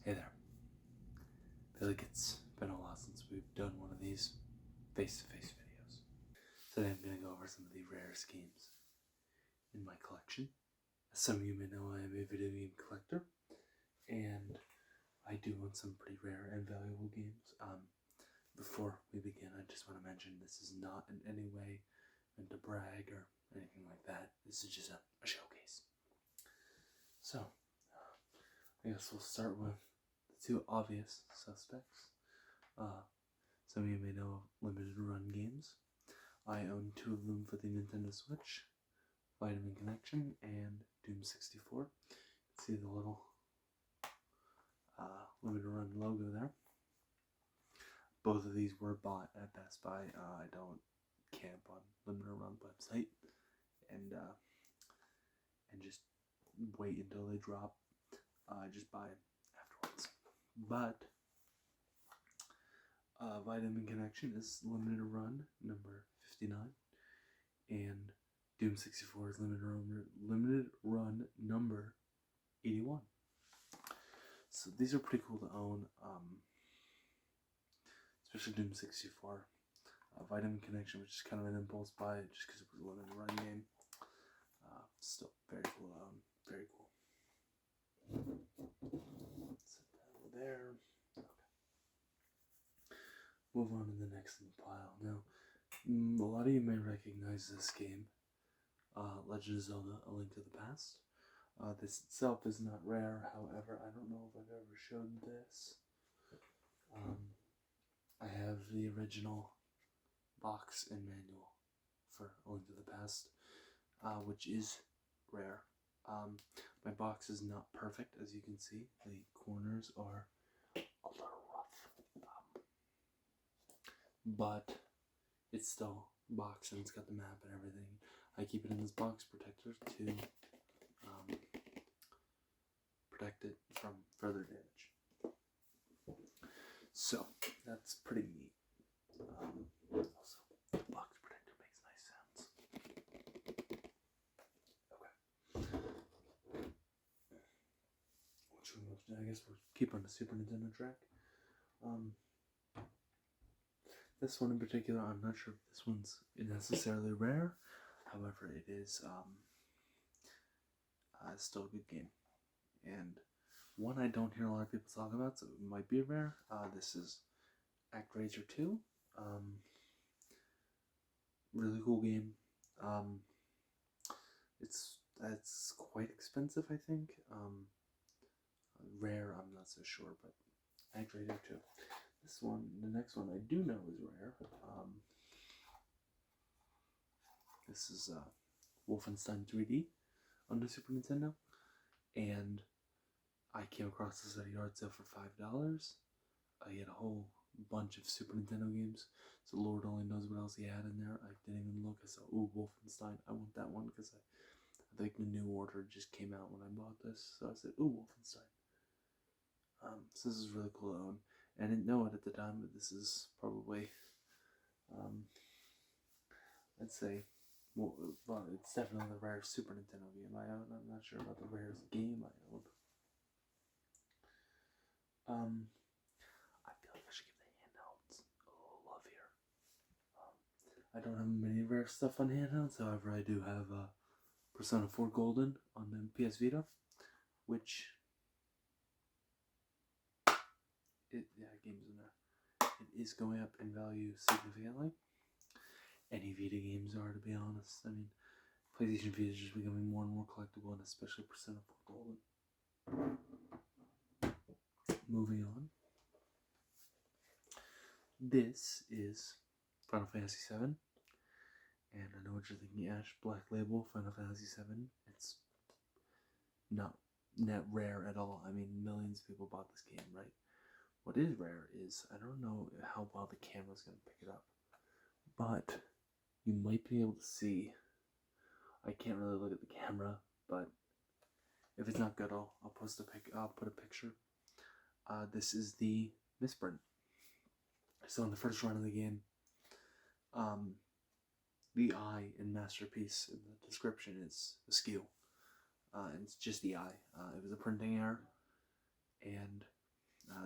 Hey there. I feel like it's been a while since we've done one of these face-to-face videos. Today I'm going to go over some of the rarest games in my collection. As some of you may know, I am a video game collector, and I do own some pretty rare and valuable games. Before we begin, I just want to mention this is not in any way meant to brag or anything like that. This is just a showcase. So, I guess we'll start with the two obvious suspects. Some of you may know limited run games. I own two of them for the Nintendo Switch, Vitamin Connection and Doom 64. See the little limited run logo there. Both of these were bought at Best Buy. I don't camp on limited run website and just wait until they drop. I just buy it afterwards. But Vitamin Connection is limited run number 59, and Doom 64 is limited run number 81. So these are pretty cool to own, especially Doom 64. Vitamin Connection, which is kind of an impulse buy, just because it was a limited run game. Still very cool to own. Very cool. Set that over there. Okay. Move on to the next in the pile. Now, a lot of you may recognize this game, Legend of Zelda: A Link to the Past. This itself is not rare, however, I don't know if I've ever showed this. I have the original box and manual for A Link to the Past, which is rare. My box is not perfect, as you can see. The corners are a little rough, but it's still a box and it's got the map and everything. I keep it in this box protector to protect it from further damage. So that's pretty neat. Also, the box protector makes nice sounds. Okay. I guess we'll keep on the Super Nintendo track. This one in particular, I'm not sure if this one's necessarily rare. However, it is still a good game. And one I don't hear a lot of people talk about, so it might be rare. This is ActRaiser 2. Really cool game. It's quite expensive, I think. Rare, I'm not so sure, but ActRaiser 2. This one, the next one I do know is rare. This is Wolfenstein 3D on the Super Nintendo, and I came across this at a yard sale for $5. I had a whole bunch of Super Nintendo games, so Lord only knows what else he had in there. I didn't even look. I saw, ooh, Wolfenstein. I want that one because I think the new order just came out when I bought this, so I said, ooh, Wolfenstein. So this is really cool to own. And I didn't know it at the time, but this is probably, I'd say, well, it's definitely the rarest Super Nintendo game I own. I'm not sure about the rarest game I own. I feel like I should give the handhelds a little love here. I don't have many rare stuff on handhelds, however, I do have Persona 4 Golden on the PS Vita, which game's in there. It is going up in value significantly. Any Vita games are, to be honest. I mean, PlayStation Vita is just becoming more and more collectible, and especially Persona 4 Golden. Moving on. This is Final Fantasy VII. And I know what you're thinking, Ash. Black Label, Final Fantasy VII. It's not rare at all. I mean, millions of people bought this game, right? What is rare is, I don't know how well the camera's going to pick it up, but you might be able to see. I can't really look at the camera, but if it's not good, I'll post I'll put a picture. This is the misprint. So in the first run of the game, the eye in Masterpiece in the description is askew. And it's just the eye. It was a printing error, and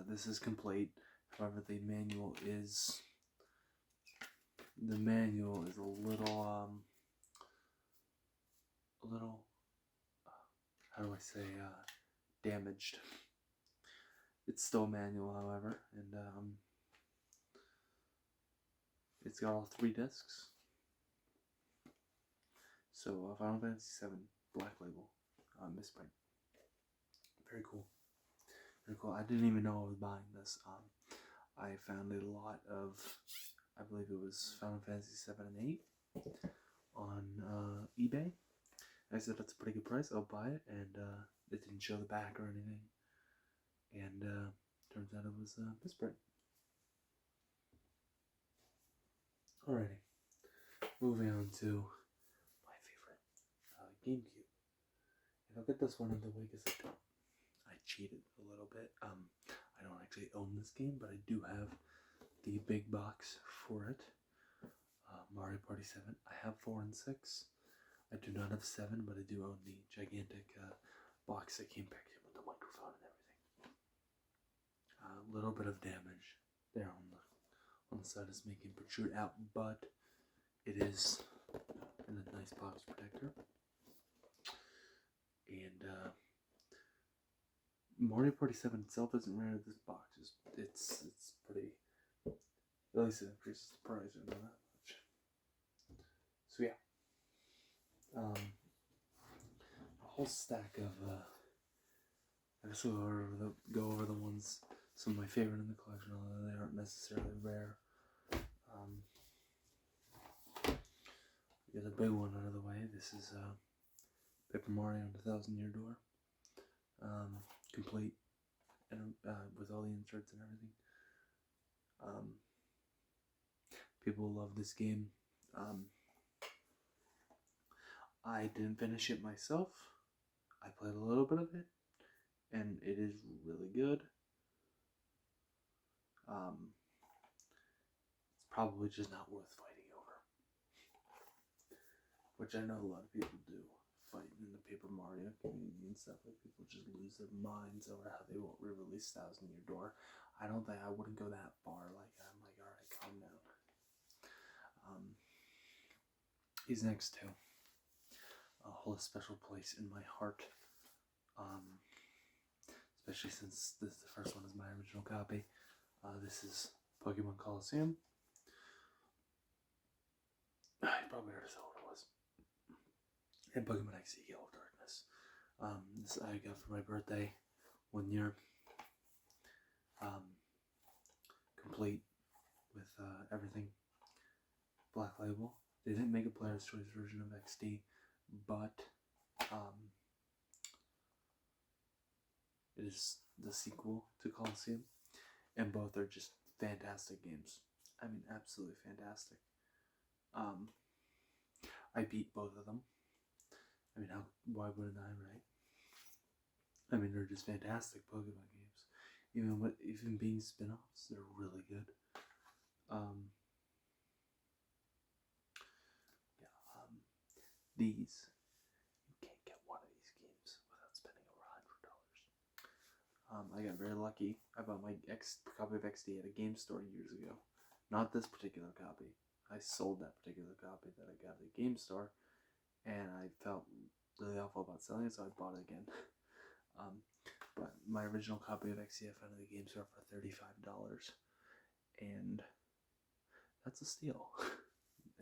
this is complete. However, the manual is a little, how do I say, damaged. It's still a manual, however, and it's got all 3 discs. So Final Fantasy VII Black Label, misprint. Very cool. Very cool. I didn't even know I was buying this. I found a lot of, I believe it was Final Fantasy 7 and 8 on eBay. I said that's a pretty good price, I'll buy it, and it didn't show the back or anything. And turns out it was misprint. Alrighty, moving on to my favorite GameCube. And I'll get this one in the way because I cheated a little bit. I don't actually own this game, but I do have the big box for it. Mario Party 7. I have 4 and 6. I do not have 7, but I do own the gigantic box that came packed in with the microphone and everything. A little bit of damage there on the side is making protrude out, but it is in a nice box protector. And Mario Party 7 itself isn't rare. This box is it's pretty. At least it increases the price, I know that much. So yeah, a whole stack of. I guess we'll go over the ones, some of my favorite in the collection, although they aren't necessarily rare. Get a big one out of the way. This is Paper Mario and the 1,000-Year Door, complete and with all the inserts and everything. People love this game. I didn't finish it myself. I played a little bit of it, and it is really good. It's probably just not worth fighting over, which I know a lot of people do, fighting in the Paper Mario community and stuff. Like, people just lose their minds over how they won't re-release 1,000-Year Door. I wouldn't go that far. Like, I'm like, all right, calm down. These next two hold a special place in my heart, especially since the first one is my original copy. This is Pokemon Coliseum. You probably heard of what it was. And Pokemon XD Gale of Darkness. This I got for my birthday one year. Complete with everything. Black Label. They didn't make a Player's Choice version of XD, but it is the sequel to Coliseum, and both are just fantastic games. I mean, absolutely fantastic. I beat both of them. I mean, why wouldn't I, right? I mean, they're just fantastic Pokemon games. Even being spin-offs, they're really good. These, you can't get one of these games without spending over $100. I got very lucky. I bought my copy of XD at a game store years ago. Not this particular copy. I sold that particular copy that I got at a game store, and I felt really awful about selling it, so I bought it again. But my original copy of XD I found at the game store for $35, and that's a steal,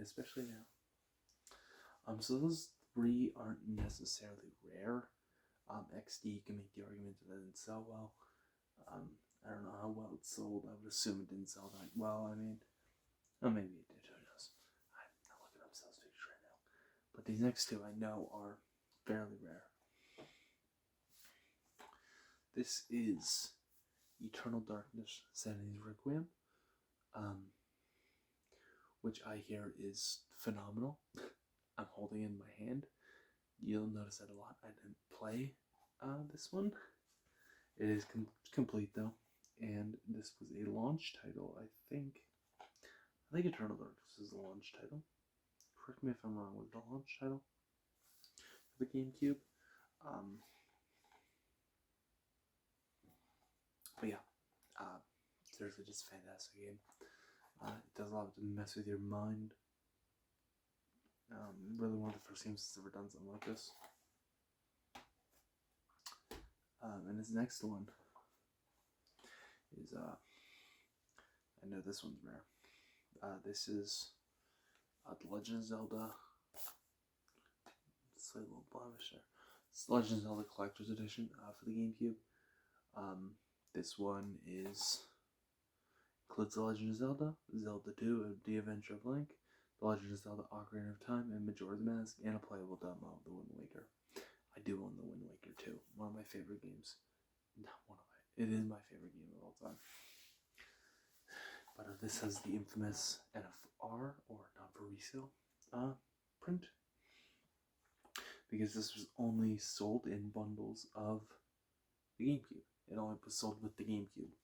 especially now. So those 3 aren't necessarily rare. XD can make the argument that it didn't sell well. I don't know how well it sold. I would assume it didn't sell that well. I mean, maybe it did. Who knows? I'm not looking up sales figures right now. But these next 2 I know are fairly rare. This is Eternal Darkness, Sanity's Requiem, which I hear is phenomenal. I'm holding it in my hand. You'll notice that a lot. I didn't play this one. It is complete though, and this was a launch title. I think Eternal Darkness is the launch title. Correct me if I'm wrong. Was it the launch title for the GameCube? But yeah, seriously just a fantastic game. It does a lot to mess with your mind. Really one of the first games that's ever done something like this. And his next one is, I know this one's rare. This is The Legend of Zelda. Slight little blemish there. It's Legend of Zelda Collector's Edition for the GameCube. This one includes The Legend of Zelda, Zelda 2, The Adventure of Link, The Legend of Zelda Ocarina of Time, and Majora's Mask, and a playable demo of The Wind Waker. I do own The Wind Waker too. One of my favorite games. It is my favorite game of all time. But this has the infamous NFR, or not for resale, print. Because this was only sold in bundles of the GameCube. It only was sold with the GameCube.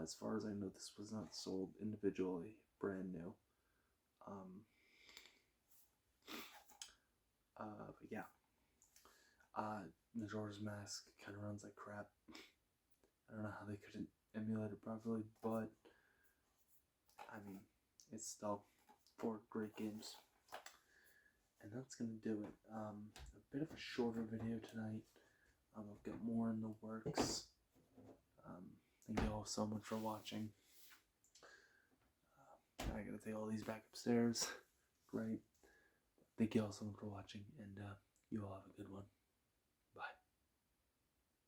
As far as I know, this was not sold individually, brand new. But yeah. Majora's Mask kind of runs like crap. I don't know how they couldn't emulate it properly, but I mean, it's still 4 great games. And that's gonna do it. A bit of a shorter video tonight. I've got more in the works. Thank you all so much for watching. I gotta take all these back upstairs. Great. Thank you all so much for watching, and you all have a good one.